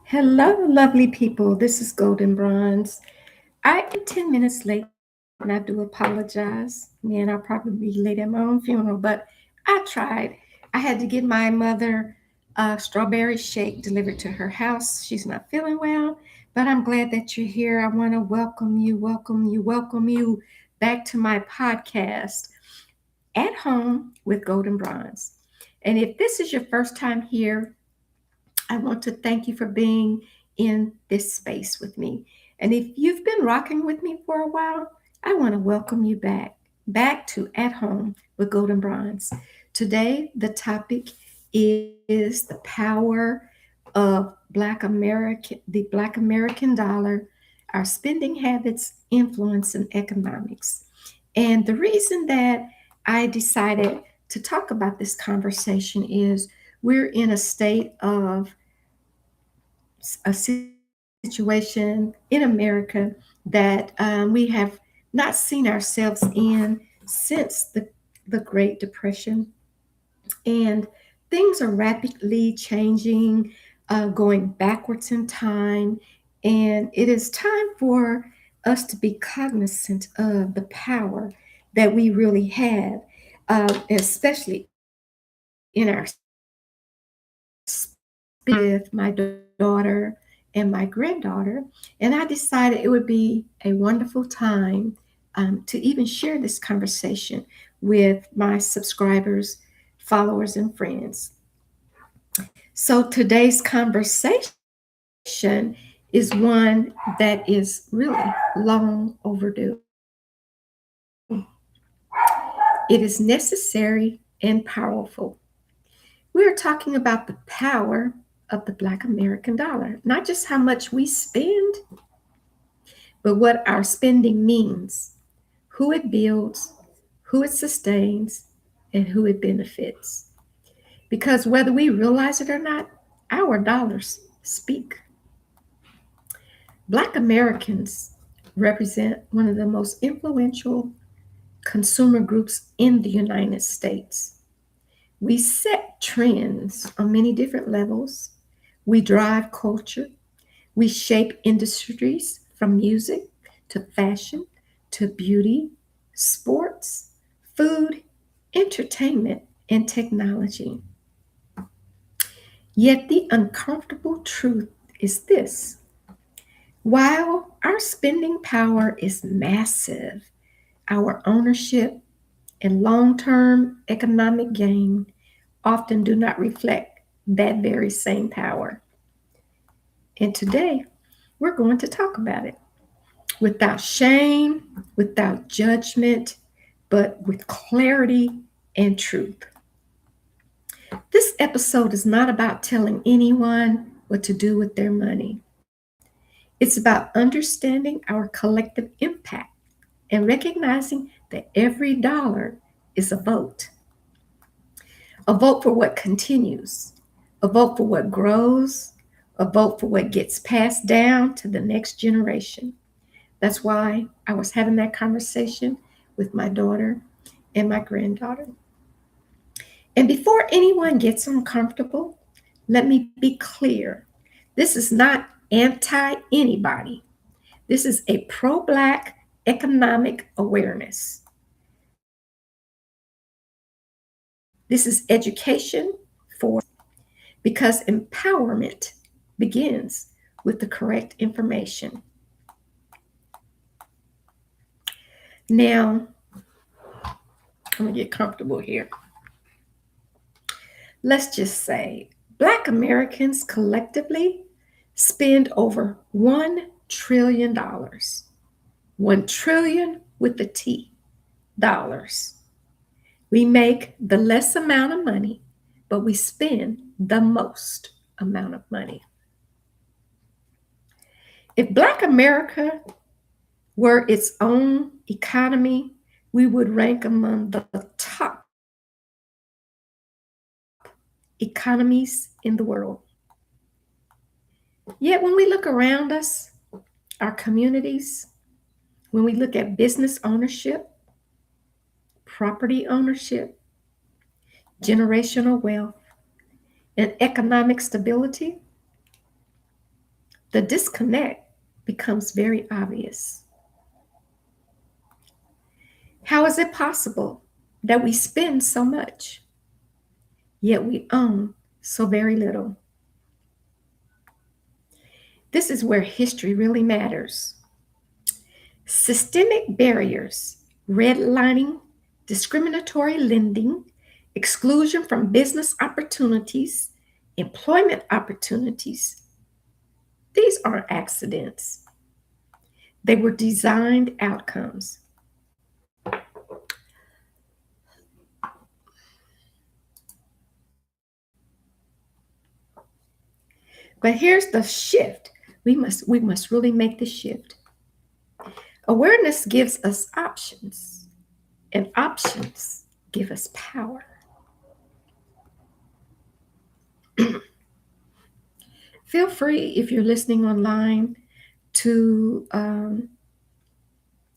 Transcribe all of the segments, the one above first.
Hello, lovely people. This is Goldnbronze. I am 10 minutes late and I do apologize. Man, I'll probably be late at my own funeral, but I tried. I had to get my mother a strawberry shake delivered to her house. She's not feeling well, but I'm glad that you're here. I want to welcome you back to my podcast, At Home with Goldnbronze. And if this is your first time here, I want to thank you for being in this space with me. And if you've been rocking with me for a while, I want to welcome you back to At Home with Goldnbronze. Today, the topic is the power of the Black American dollar, our spending habits, influence, and economics. And the reason that I decided to talk about this conversation is we're in a state of a situation in America that we have not seen ourselves in since the Great Depression. And things are rapidly changing, going backwards in time. And it is time for us to be cognizant of the power that we really have, especially in our with my daughter and my granddaughter. And I decided it would be a wonderful time to even share this conversation with my subscribers, followers, and friends. So today's conversation is one that is really long overdue. It is necessary and powerful. We are talking about the power of the Black American dollar, not just how much we spend, but what our spending means, who it builds, who it sustains, and who it benefits. Because whether we realize it or not, our dollars speak. Black Americans represent one of the most influential consumer groups in the United States. We set trends on many different levels. We drive culture. We shape industries from music to fashion to beauty, sports, food, entertainment, and technology. Yet the uncomfortable truth is this: while our spending power is massive, our ownership and long term economic gain often do not reflect that very same power. And today, we're going to talk about it without shame, without judgment, but with clarity and truth. This episode is not about telling anyone what to do with their money. It's about understanding our collective impact and recognizing that every dollar is a vote for what continues, a vote for what grows, a vote for what gets passed down to the next generation. That's why I was having that conversation with my daughter and my granddaughter. And before anyone gets uncomfortable, let me be clear. This is not anti anybody. This is a pro Black economic awareness. This is education for, because empowerment begins with the correct information. Now, I'm going to get comfortable here. Let's just say Black Americans collectively spend over $1 trillion. 1 trillion with the T, dollars. We make the less amount of money, but we spend the most amount of money. If Black America were its own economy, we would rank among the top economies in the world. Yet when we look around us, our communities, when we look at business ownership, property ownership, generational wealth, and economic stability, the disconnect becomes very obvious. How is it possible that we spend so much, yet we own so very little? This is where history really matters. Systemic barriers, redlining, discriminatory lending, exclusion from business opportunities, employment opportunities. These aren't accidents. They were designed outcomes. But here's the shift. We must really make the shift. Awareness gives us options, and options give us power. Feel free, if you're listening online, to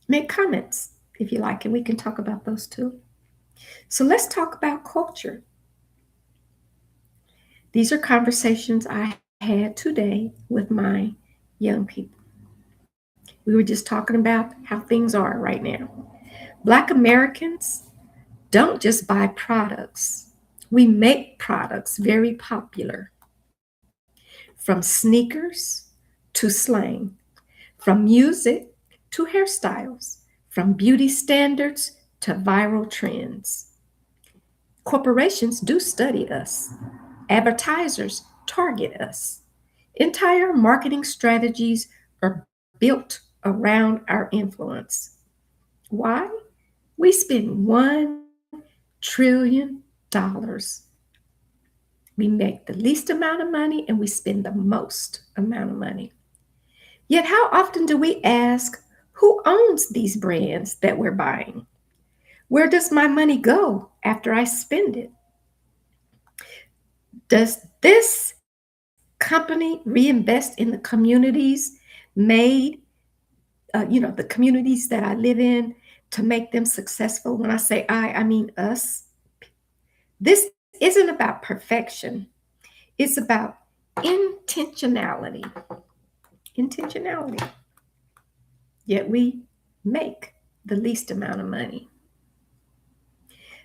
make comments if you like, and we can talk about those too. So let's talk about culture. These are conversations I had today with my young people. We were just talking about how things are right now. Black Americans don't just buy products, we make products very popular, from sneakers to slang, from music to hairstyles, from beauty standards to viral trends. Corporations do study us, advertisers target us. Entire marketing strategies are built around our influence. Why? We spend $1 trillion. We make the least amount of money and we spend the most amount of money. Yet, how often do we ask, who owns these brands that we're buying? Where does my money go after I spend it? Does this company reinvest in the communities made, the communities that I live in, to make them successful? When I say I mean us. This isn't about perfection. It's about intentionality. Intentionality. Yet we make the least amount of money.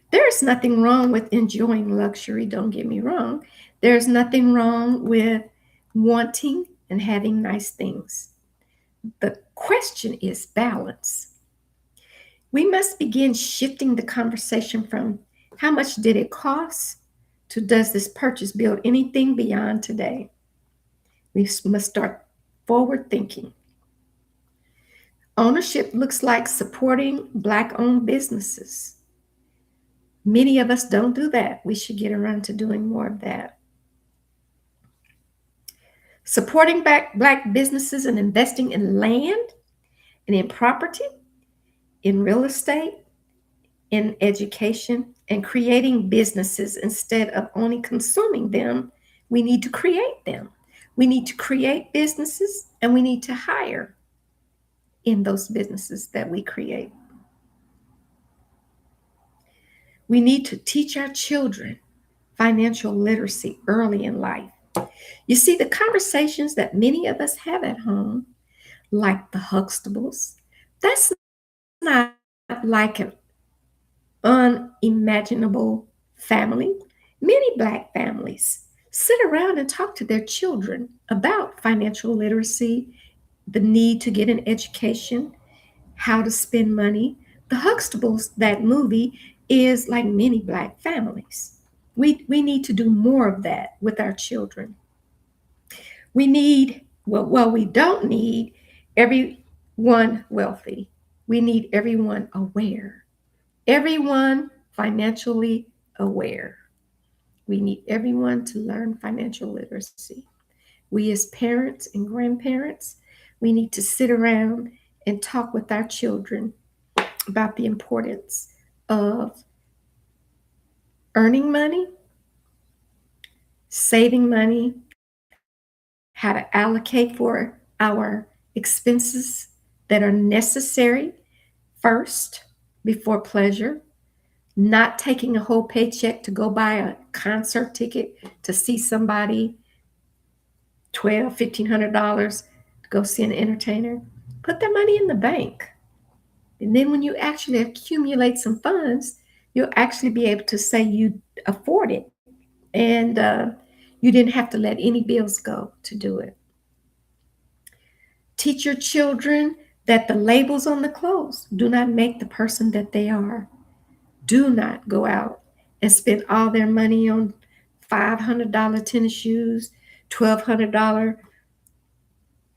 There's nothing wrong with enjoying luxury, don't get me wrong. There's nothing wrong with wanting and having nice things. The question is balance. We must begin shifting the conversation from how much did it cost to does this purchase build anything beyond today? We must start forward thinking. Ownership looks like supporting Black owned businesses. Many of us don't do that. We should get around to doing more of that. Supporting Black businesses and investing in land and in property, in real estate, in education, and creating businesses instead of only consuming them. We need to create them. We need to create businesses and we need to hire in those businesses that we create. We need to teach our children financial literacy early in life. You see, the conversations that many of us have at home, like the Huxtables, that's not like an unimaginable family. Many Black families sit around and talk to their children about financial literacy, the need to get an education, how to spend money. The Huxtables, that movie, is like many Black families. We need to do more of that with our children. We don't need everyone wealthy. We need everyone aware. Everyone financially aware. We need everyone to learn financial literacy. We as parents and grandparents, we need to sit around and talk with our children about the importance of earning money, saving money, how to allocate for our expenses that are necessary first before pleasure, not taking a whole paycheck to go buy a concert ticket to see somebody $1,200, $1,500 to go see an entertainer. Put that money in the bank. And then when you actually accumulate some funds, you'll actually be able to say you afford it. And you didn't have to let any bills go to do it. Teach your children that the labels on the clothes do not make the person that they are. Do not go out and spend all their money on $500 tennis shoes, $1,200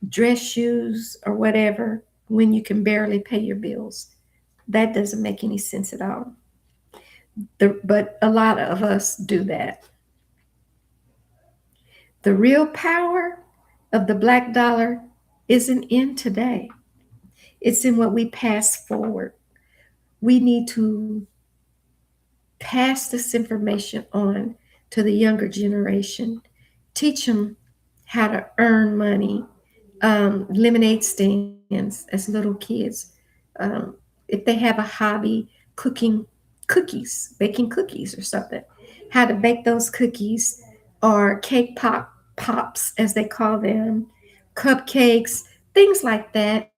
dress shoes, or whatever when you can barely pay your bills. That doesn't make any sense at all. But a lot of us do that. The real power of the black dollar isn't in today, it's in what we pass forward. We need to pass this information on to the younger generation, teach them how to earn money, lemonade stands as little kids. Um, if they have a hobby, cooking cookies, baking cookies or something, how to bake those cookies, or pops, as they call them, cupcakes, things like that.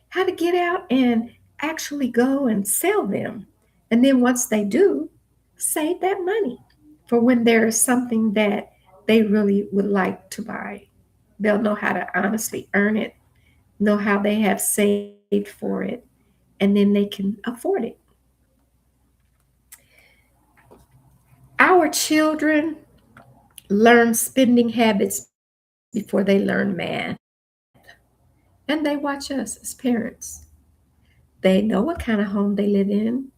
How to get out and actually go and sell them. And then once they do, save that money for when there is something that they really would like to buy. They'll know how to honestly earn it, know how they have saved for it, and then they can afford it. Our children learn spending habits before they learn math, and they watch us as parents. They know what kind of home they live in,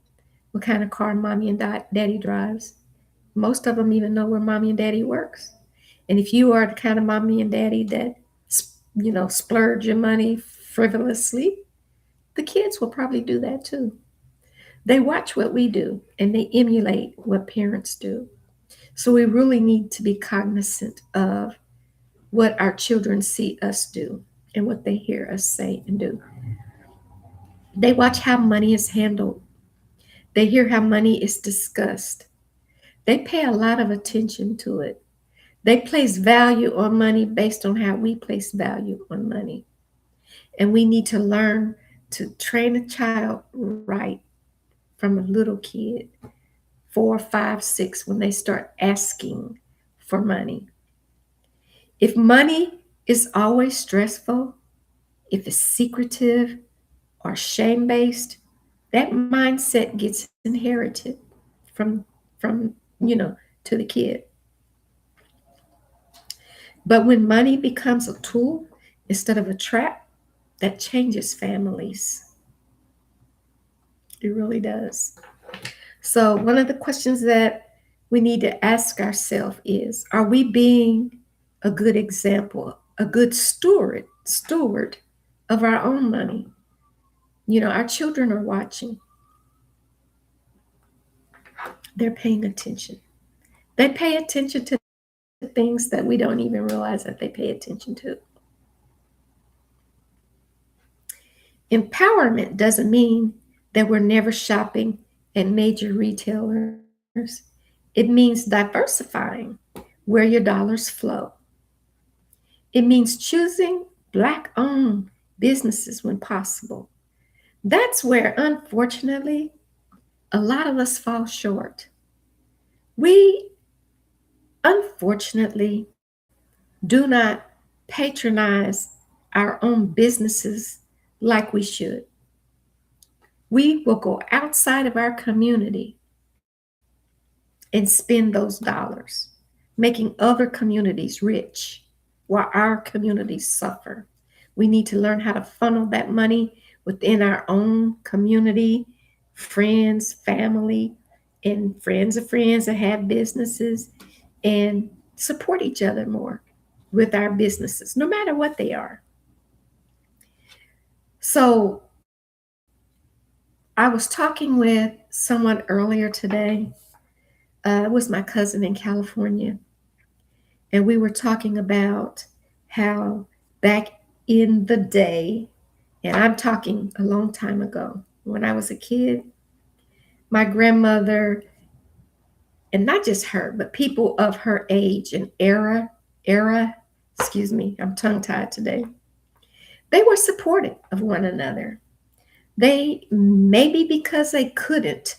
what kind of car mommy and daddy drives. Most of them even know where mommy and daddy works. And if you are the kind of mommy and daddy that, splurge your money frivolously, the kids will probably do that too. They watch what we do and they emulate what parents do. So we really need to be cognizant of what our children see us do and what they hear us say and do. They watch how money is handled, they hear how money is discussed. They pay a lot of attention to it. They place value on money based on how we place value on money. And we need to learn to train a child right from a little kid, 4, 5, 6, when they start asking for money. If money is always stressful, if it's secretive or shame based, that mindset gets inherited from from to the kid. But when money becomes a tool instead of a trap, that changes families. It really does. So, one of the questions that we need to ask ourselves is, are we being a good example, a good steward of our own money? Our children are watching. They're paying attention. They pay attention to things that we don't even realize that they pay attention to. Empowerment doesn't mean that we're never shopping at major retailers. It means diversifying where your dollars flow. It means choosing Black owned businesses when possible. That's where, unfortunately, a lot of us fall short. We, unfortunately, do not patronize our own businesses like we should. We will go outside of our community and spend those dollars, making other communities rich while our communities suffer. We need to learn how to funnel that money within our own community, friends, family, and friends of friends that have businesses, and support each other more with our businesses, no matter what they are. So, I was talking with someone earlier today. It was my cousin in California, and we were talking about how back in the day, and I'm talking a long time ago, when I was a kid, my grandmother, and not just her, but people of her age and era excuse me, I'm tongue tied today. They were supportive of one another. They, maybe because they couldn't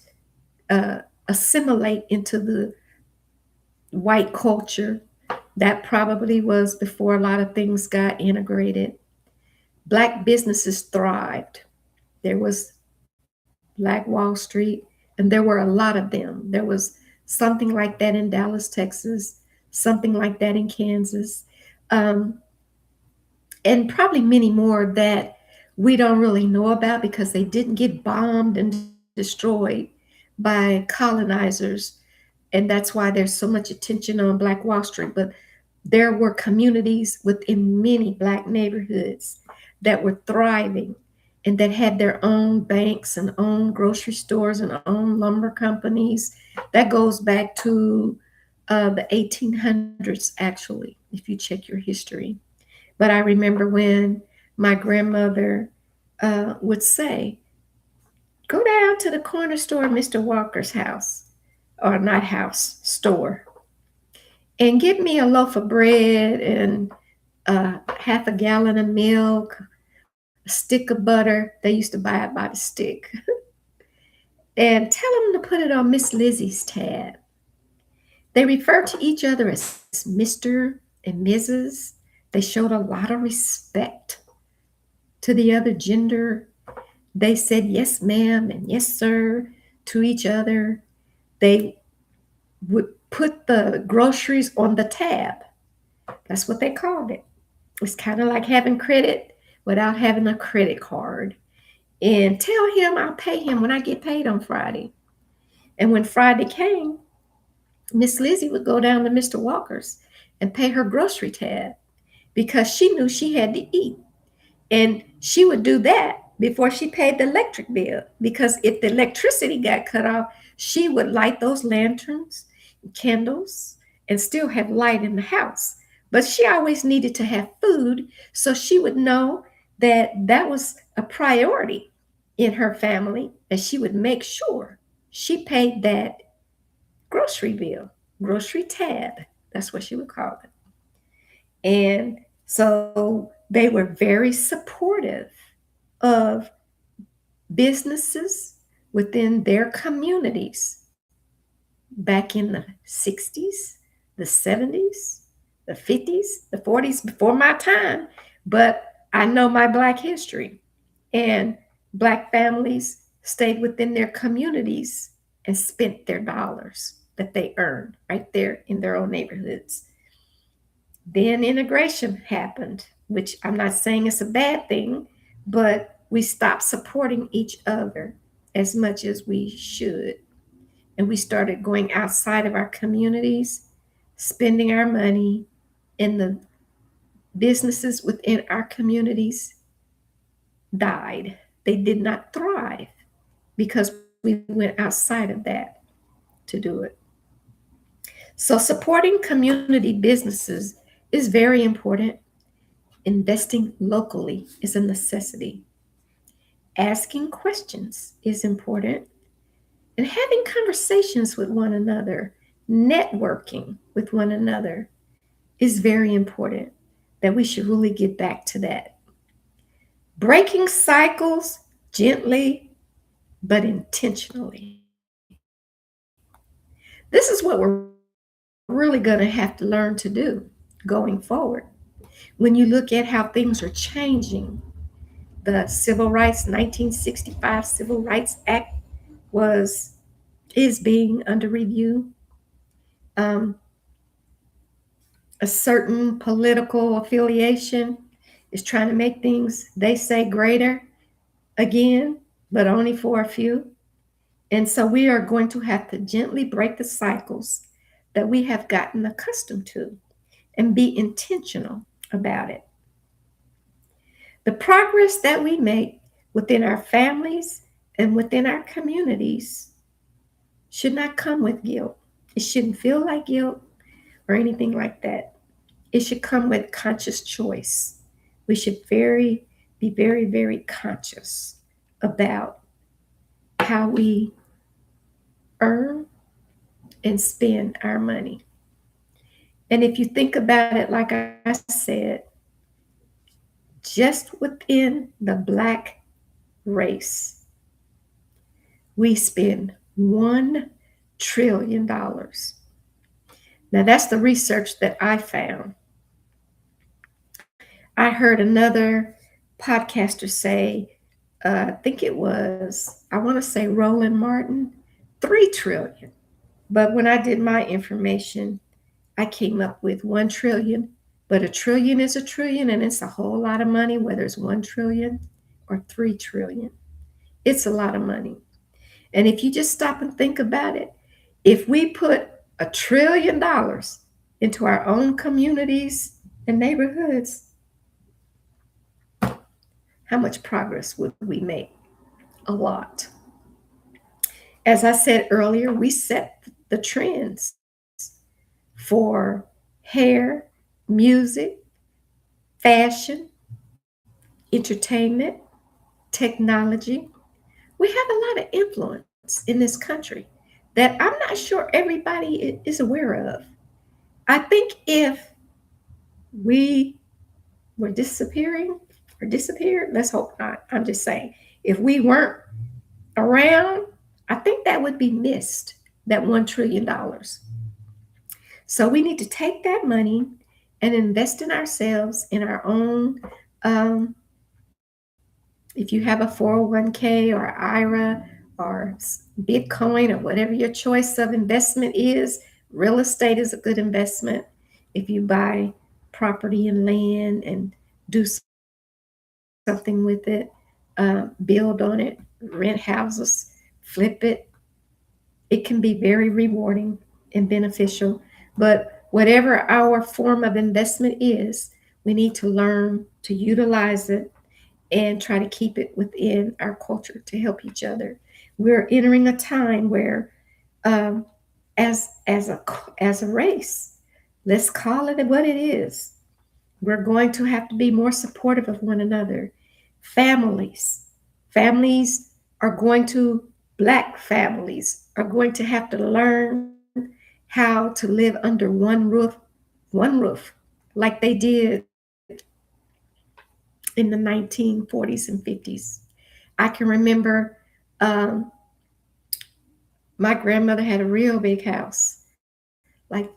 uh, assimilate into the white culture, that probably was before a lot of things got integrated. Black businesses thrived. There was Black Wall Street, and there were a lot of them. There was something like that in Dallas, Texas, something like that in Kansas, um, and probably many more that we don't really know about because they didn't get bombed and destroyed by colonizers. And that's why there's so much attention on Black Wall Street. But there were communities within many Black neighborhoods that were thriving and that had their own banks and own grocery stores and own lumber companies. That goes back to the 1800s, actually, if you check your history. But I remember when my grandmother would say, go down to the corner store, Mr. Walker's house, or not house, store, and get me a loaf of bread and half a gallon of milk, a stick of butter. They used to buy it by the stick. And tell them to put it on Miss Lizzie's tab. They referred to each other as Mr. and Mrs. They showed a lot of respect to the other gender. They said yes, ma'am, and yes, sir to each other. They would put the groceries on the tab. That's what they called it. It's kind of like having credit without having a credit card. And tell him I'll pay him when I get paid on Friday. And when Friday came, Miss Lizzie would go down to Mr. Walker's and pay her grocery tab because she knew she had to eat. And she would do that before she paid the electric bill because if the electricity got cut off, she would light those lanterns, candles, and still have light in the house. But she always needed to have food, so she would know that that was a priority in her family, and she would make sure she paid that grocery bill, grocery tab. That's what she would call it. And so they were very supportive of businesses within their communities back in the 60s, the 70s, the 50s, the 40s, before my time. But I know my Black history. And Black families stayed within their communities and spent their dollars that they earned right there in their own neighborhoods. Then integration happened, which I'm not saying it's a bad thing, but we stopped supporting each other as much as we should. And we started going outside of our communities, spending our money, and the businesses within our communities died. They did not thrive because we went outside of that to do it. So, supporting community businesses is very important. Investing locally is a necessity. Asking questions is important. And having conversations with one another, networking with one another is very important. That we should really get back to that. Breaking cycles gently but intentionally. This is what we're really going to have to learn to do going forward. When you look at how things are changing, the Civil Rights 1965 Civil Rights Act was is being under review. Um, a certain political affiliation is trying to make things, they say, greater again, but only for a few. And so we are going to have to gently break the cycles that we have gotten accustomed to and be intentional about it. The progress that we make within our families and within our communities should not come with guilt. It shouldn't feel like guilt or anything like that. It should come with conscious choice. We should be very, very conscious about how we earn and spend our money. And if you think about it, like I said, just within the Black race, we spend $1 trillion. Now, that's the research that I found. I heard another podcaster say, I think it was, I want to say Roland Martin, 3 trillion. But when I did my information, I came up with 1 trillion. But a trillion is a trillion, and it's a whole lot of money, whether it's 1 trillion or 3 trillion. It's a lot of money. And if you just stop and think about it, if we put $1 trillion into our own communities and neighborhoods, how much progress would we make? A lot. As I said earlier, we set the trends for hair, music, fashion, entertainment, technology. We have a lot of influence in this country that I'm not sure everybody is aware of. I think if we were disappearing or disappeared, let's hope not. I'm just saying, if we weren't around, I think that would be missed, that $1 trillion. So we need to take that money and invest in ourselves, in our own. Um, if you have a 401k or IRA or Bitcoin or whatever your choice of investment is, real estate is a good investment. If you buy property and land and do something with it, build on it, rent houses, flip it, it can be very rewarding and beneficial. But whatever our form of investment is, we need to learn to utilize it and try to keep it within our culture to help each other. We're entering a time where, um, as a race, let's call it what it is. We're going to have to be more supportive of one another. Families are going to, Black families are going to have to learn how to live under one roof, like they did in the 1940s and 50s. I can remember, um, my grandmother had a real big house. Like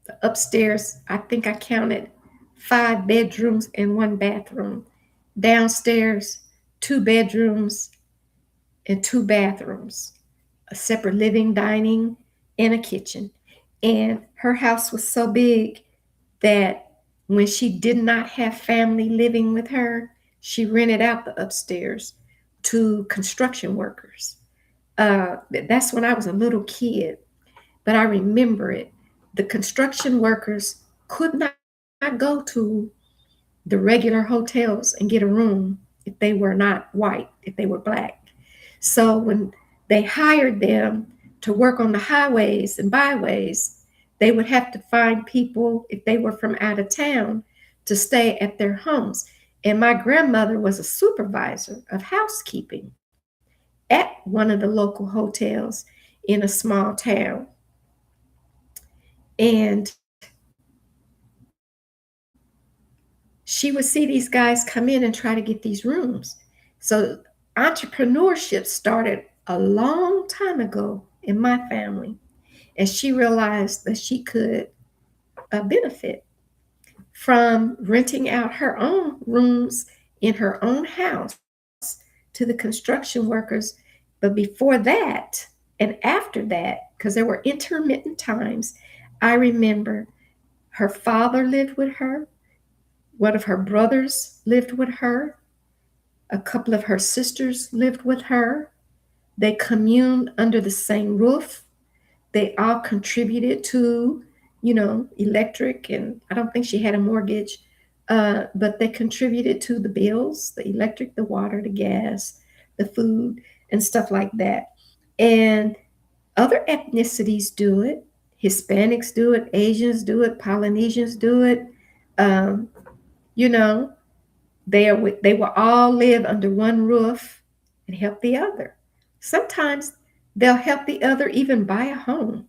the upstairs, I think I counted 5 bedrooms and 1 bathroom. Downstairs, 2 bedrooms and 2 bathrooms, a separate living, dining, and a kitchen. And her house was so big that when she did not have family living with her, she rented out the upstairs to construction workers. That's when I was a little kid, but I remember it. The construction workers could not go to the regular hotels and get a room if they were not white, if they were Black. So when they hired them to work on the highways and byways, they would have to find people, if they were from out of town, to stay at their homes. And my grandmother was a supervisor of housekeeping at one of the local hotels in a small town. And she would see these guys come in and try to get these rooms. So entrepreneurship started a long time ago in my family. And she realized that she could benefit from renting out her own rooms in her own house to the construction workers. But before that and after that, because there were intermittent times, I remember her father lived with her, one of her brothers lived with her, a couple of her sisters lived with her. They communed under the same roof. They all contributed to, electric, and I don't think she had a mortgage, but they contributed to the bills, the electric, the water, the gas, the food, and stuff like that. And other ethnicities do it. Hispanics do it, Asians do it, Polynesians do it. Um, you know, they will all live under one roof and help the other. Sometimes they'll help the other even buy a home,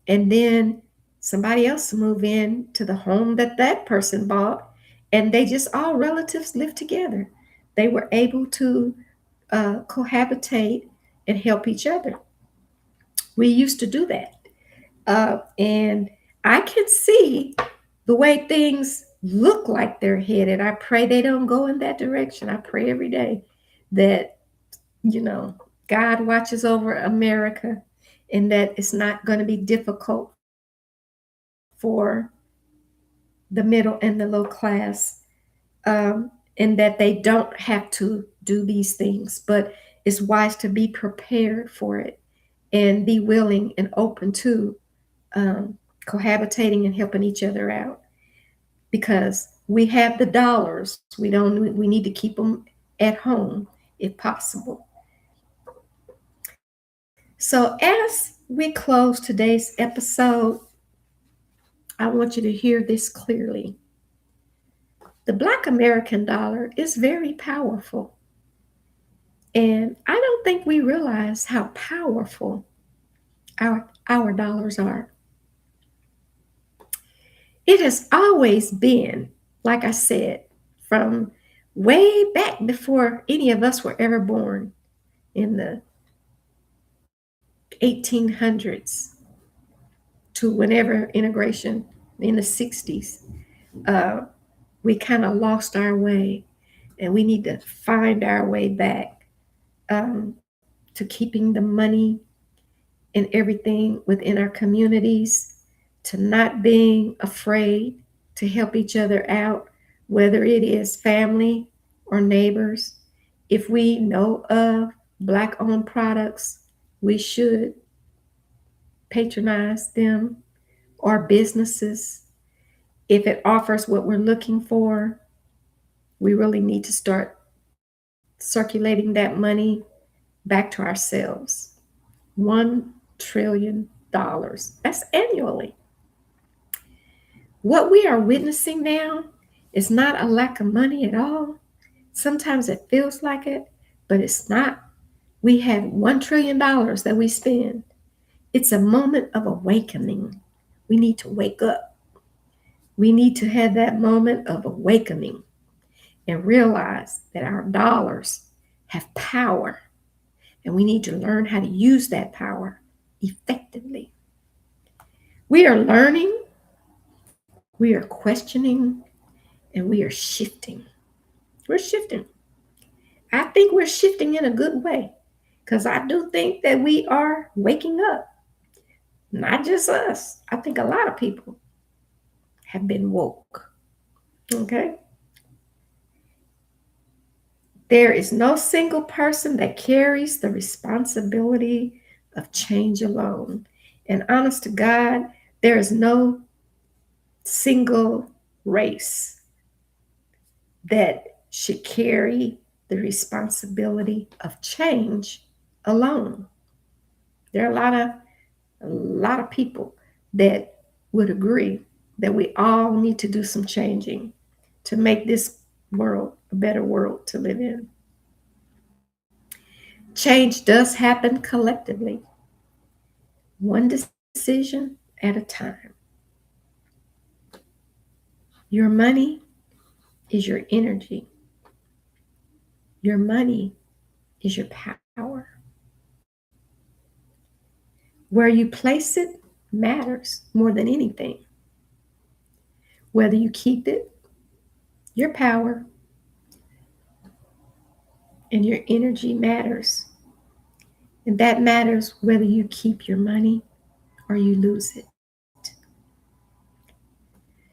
and then somebody else move in to the home that that person bought, and they just all relatives live together. They were able to cohabitate and help each other. We used to do that. And I can see the way things look like they're headed. I pray they don't go in that direction. I pray every day that, you know, God watches over America and that it's not going to be difficult for the middle and the low class, and that they don't have to do these things. But it's wise to be prepared for it and be willing and open to cohabitating and helping each other out, because we have the dollars. We need to keep them at home if possible. So as we close today's episode, I want you to hear this clearly. The Black American dollar is very powerful. And I don't think we realize how powerful our dollars are. It has always been, like I said, from way back before any of us were ever born in the 1800s to whenever integration in the 60s, uh, we kind of lost our way, and we need to find our way back to keeping the money and everything within our communities, to not being afraid to help each other out, whether it is family or neighbors. If we know of Black owned products, we should patronize them, or businesses. If it offers what we're looking for, we really need to start circulating that money back to ourselves. $1 trillion. That's annually. What we are witnessing now is not a lack of money at all. Sometimes it feels like it, but it's not. We have $1 trillion that we spend. It's a moment of awakening. We need to wake up. We need to have that moment of awakening and realize that our dollars have power, and we need to learn how to use that power effectively. We are learning, we are questioning, and we are shifting. We're shifting. I think we're shifting in a good way, because I do think that we are waking up. Not just us. I think a lot of people have been woke. Okay? There is no single person that carries the responsibility of change alone. And honest to God, there is no single race that should carry the responsibility of change alone. There are a lot of people that would agree that we all need to do some changing to make this world a better world to live in. Change does happen collectively, one decision at a time. Your money is your energy. Your money is your power. Where you place it matters more than anything. Whether you keep it, your power and your energy matters. And that matters whether you keep your money or you lose it.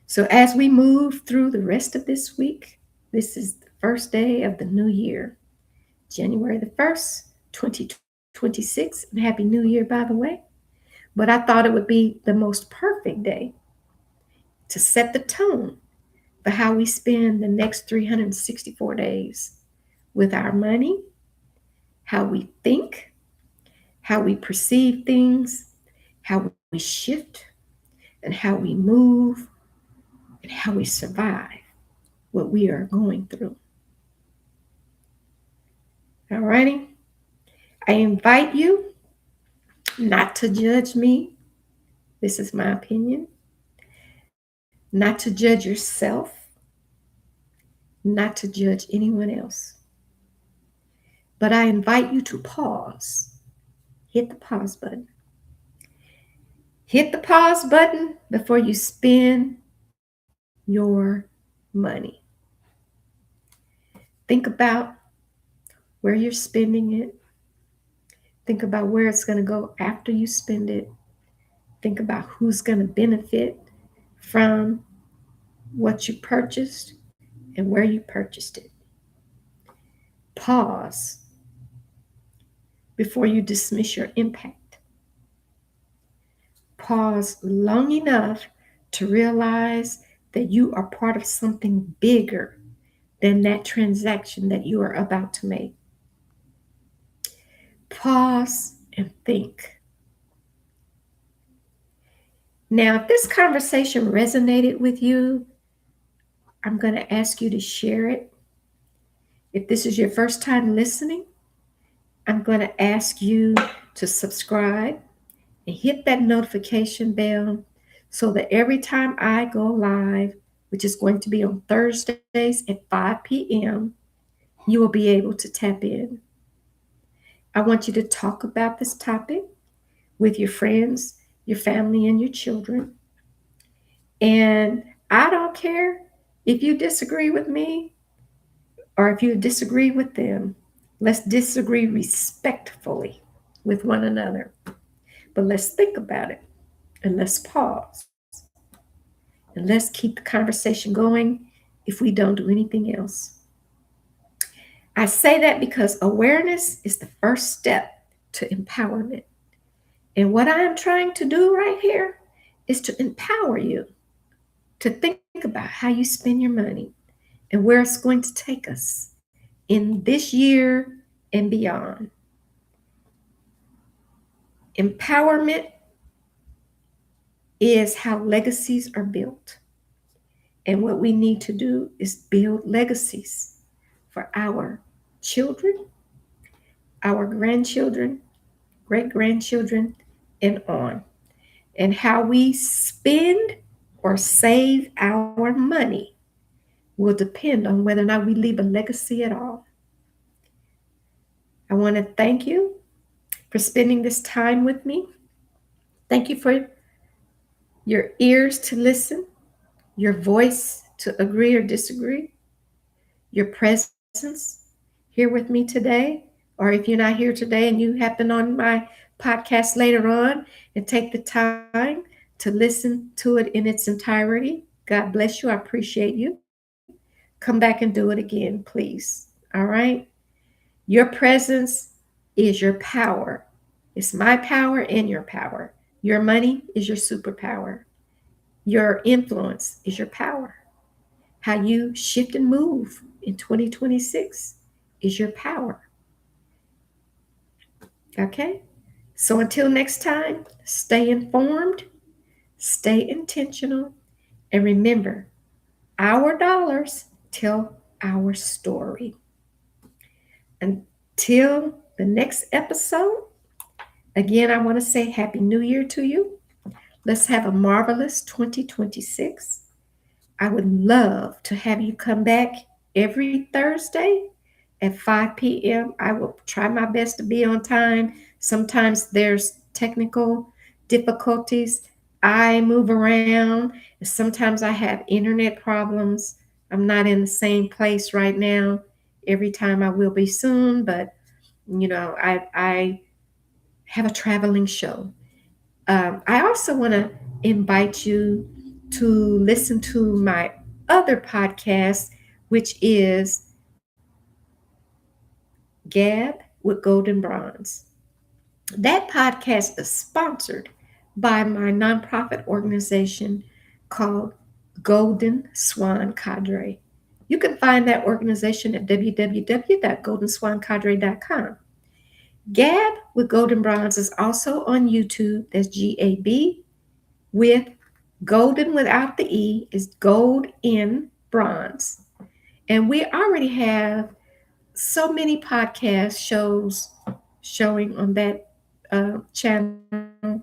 So as we move through the rest of this week, this is the first day of the new year, January the 1st, 2026. And Happy New Year, by the way. But I thought it would be the most perfect day to set the tone for how we spend the next 364 days with our money, how we think, how we perceive things, how we shift, and how we move, and how we survive what we are going through. All righty? I invite you not to judge me. This is my opinion. not to judge yourself, not to judge anyone else. But I invite you to pause. Hit the pause button. Hit the pause button before you spend your money. Think about where you're spending it. Think about where it's going to go after you spend it. Think about who's going to benefit from what you purchased and where you purchased it. Pause before you dismiss your impact. Pause long enough to realize that you are part of something bigger than that transaction that you are about to make. Pause and think. Now, if this conversation resonated with you, I'm going to ask you to share it. If this is your first time listening, I'm going to ask you to subscribe and hit that notification bell so that every time I go live, which is going to be on Thursdays at 5 p.m., you will be able to tap in. I want you to talk about this topic with your friends, your family, and your children. And I don't care if you disagree with me or if you disagree with them. Let's disagree respectfully with one another. But let's think about it and let's pause. And let's keep the conversation going if we don't do anything else. I say that because awareness is the first step to empowerment. And what I am trying to do right here is to empower you to think about how you spend your money and where it's going to take us in this year and beyond. Empowerment is how legacies are built. And what we need to do is build legacies for our children, our grandchildren, great grandchildren, and on. And how we spend or save our money will depend on whether or not we leave a legacy at all. I want to thank you for spending this time with me. Thank you for your ears to listen, your voice to agree or disagree, your presence here with me today. Or if you're not here today and you happen on my podcast later on and take the time to listen to it in its entirety, God bless you. I appreciate you. Come back and do it again, please. All right? Your presence is your power. It's my power and your power. Your money is your superpower. Your influence is your power. How you shift and move in 2026 is your power. Okay? So until next time, stay informed, stay intentional, and remember, our dollars tell our story. Until the next episode, again, I want to say Happy New Year to you. Let's have a marvelous 2026. I would love to have you come back every Thursday at 5 p.m. I will try my best to be on time. Sometimes there's technical difficulties. I move around. Sometimes I have internet problems. I'm not in the same place right now. Every time I will be soon, but I have a traveling show. I also want to invite you to listen to my other podcast, which is Gab with Goldnbronze. That podcast is sponsored by my nonprofit organization called Golden Swan Cadre. You can find that organization at www.goldenswancadre.com. Gab with Goldnbronze is also on YouTube. That's GAB with Golden without the E is Gold in Bronze. And we already have so many podcast shows showing on that channel.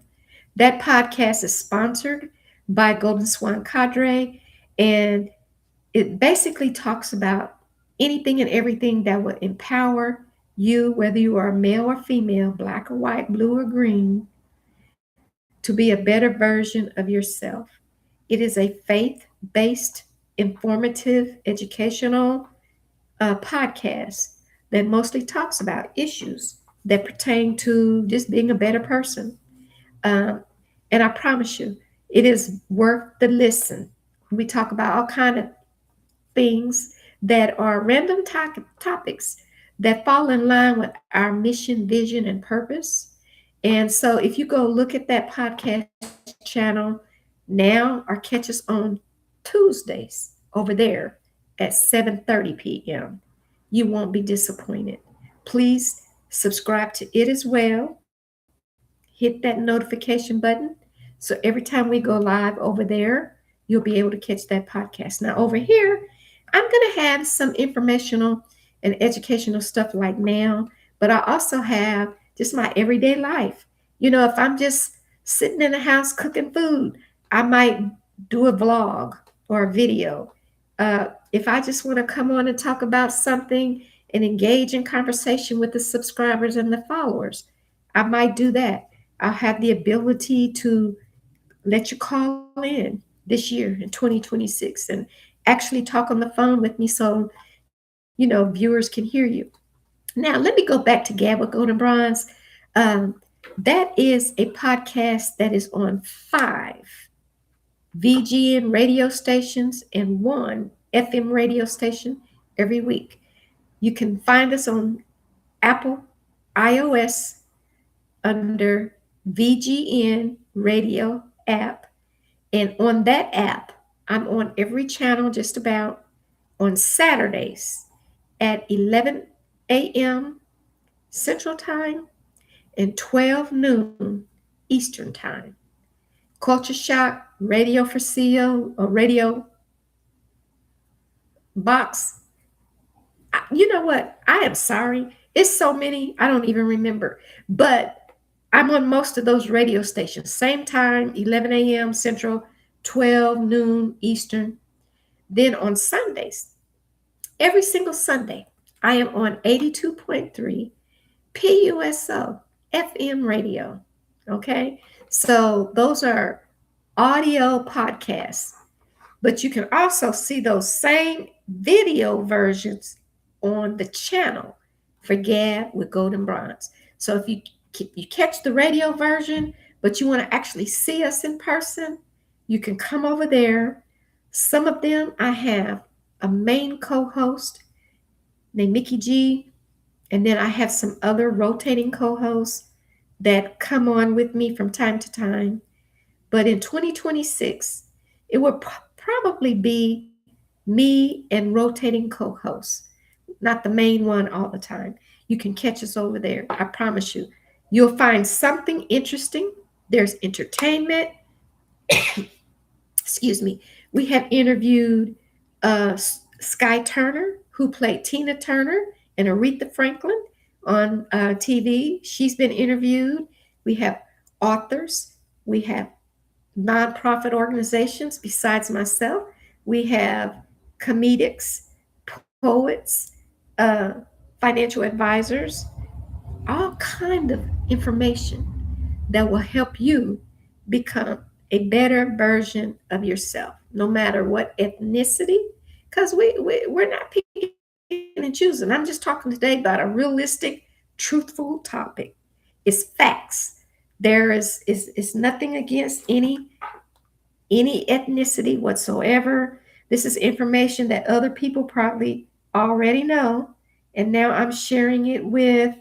That podcast is sponsored by Golden Swan Cadre. And it basically talks about anything and everything that would empower you, whether you are male or female, black or white, blue or green, to be a better version of yourself. It is a faith based, informative, educational podcast that mostly talks about issues that pertain to just being a better person. Um, and I promise you, it is worth the listen. We talk about all kind of things that are random topics that fall in line with our mission, vision, and purpose. And so if you go look at that podcast channel now or catch us on Tuesdays over there at 7:30 p.m., you won't be disappointed. Please subscribe to it as well. Hit that notification button so every time we go live over there, you'll be able to catch that podcast. Now, over here, I'm going to have some informational and educational stuff like now, but I also have just my everyday life. If I'm just sitting in the house cooking food, I might do a vlog or a video. If I just want to come on and talk about something and engage in conversation with the subscribers and the followers, I might do that. I'll have the ability to let you call in this year in 2026 and actually talk on the phone with me so viewers can hear you. Now let me go back to Gab with Golden Bronze. um, that is a podcast that is on 5 VGN radio stations and 1 FM radio station every week. You can find us on Apple iOS under VGN radio app. And on that app, I'm on every channel just about on Saturdays at 11 a.m. Central Time and 12 noon Eastern Time. Culture Shock, Radio for CEO, or Radio Box. You know what? I am sorry. It's so many, I don't even remember. But I'm on most of those radio stations. Same time, 11 a.m. Central, 12 noon Eastern. Then on Sundays, every single Sunday, I am on 82.3 PUSO FM radio. Okay. So those are audio podcasts, but you can also see those same video versions on the channel for Gab with Golden Bronze. So if you catch the radio version, but you want to actually see us in person, you can come over there. Some of them I have a main co-host named Mickey G, and then I have some other rotating co-hosts that come on with me from time to time. But in 2026, it will probably be me and rotating co-hosts, not the main one all the time. You can catch us over there. I promise you. You'll find something interesting. There's entertainment. Excuse me. We have interviewed Sky Turner, who played Tina Turner and Aretha Franklin on TV. She's been interviewed. We have authors. We have nonprofit organizations besides myself. We have comedics, poets, uh, financial advisors, all kind of information that will help you become a better version of yourself, no matter what ethnicity, because we're not picking and choosing. I'm just talking today about a realistic, truthful topic. It's facts. There is nothing against any ethnicity whatsoever. This is information that other people probably already know, and now I'm sharing it with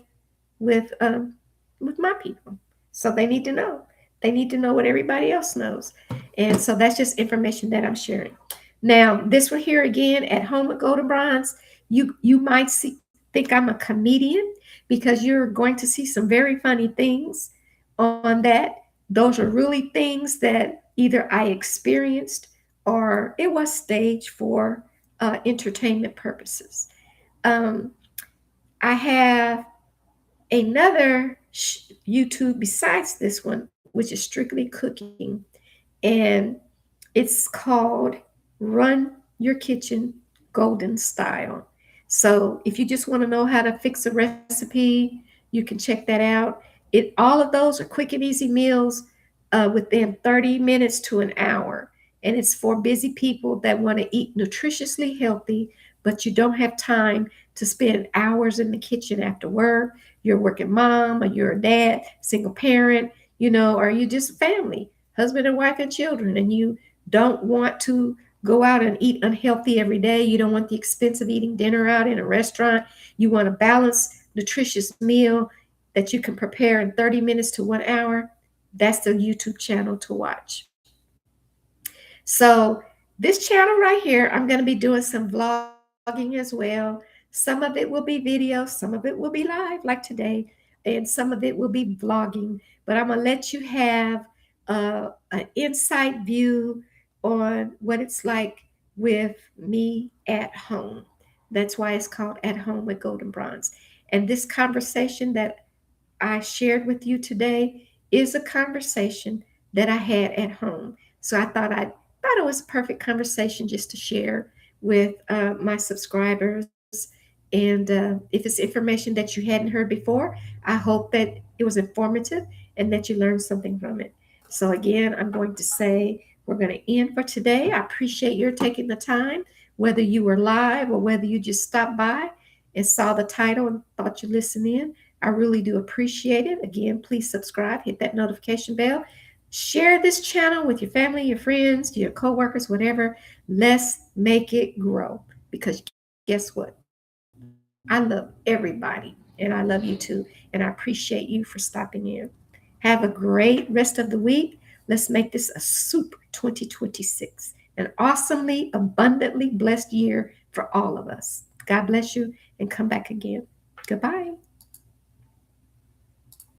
um, with my people. So they need to know. They need to know what everybody else knows, and so that's just information that I'm sharing. Now, this one here again at home with Golden Bronze, you might think I'm a comedian because you're going to see some very funny things on that. Those are really things that either I experienced or it was staged for entertainment purposes. Um, I have another YouTube besides this one, which is strictly cooking, and it's called run your kitchen golden style. So if you just want to know how to fix a recipe, you can check that out. All of those are quick and easy meals within 30 minutes to an hour. And it's for busy people that want to eat nutritiously healthy, but you don't have time to spend hours in the kitchen after work. You're a working mom, or you're a dad, single parent, or you just family, husband and wife and children, and you don't want to go out and eat unhealthy every day. You don't want the expense of eating dinner out in a restaurant. You want a balanced, nutritious meal that you can prepare in 30 minutes to 1 hour. That's the YouTube channel to watch. So, this channel right here, I'm going to be doing some vlogging as well. Some of it will be video, some of it will be live, like today, and some of it will be vlogging. But I'm going to let you have an insight view on what it's like with me at home. That's why it's called At Home with Golden Bronze. And this conversation that I shared with you today is a conversation that I had at home. So I thought it was a perfect conversation just to share with my subscribers. And if it's information that you hadn't heard before, I hope that it was informative and that you learned something from it. So again, I'm going to say we're going to end for today. I appreciate your taking the time, whether you were live or whether you just stopped by and saw the title and thought you listened in. I really do appreciate it. Again, please subscribe, hit that notification bell. Share this channel with your family, your friends, your coworkers, whatever. Let's make it grow. Because guess what? I love everybody, and I love you too. And I appreciate you for stopping in. Have a great rest of the week. Let's make this a super 2026, an awesomely, abundantly blessed year for all of us. God bless you, and come back again. Goodbye.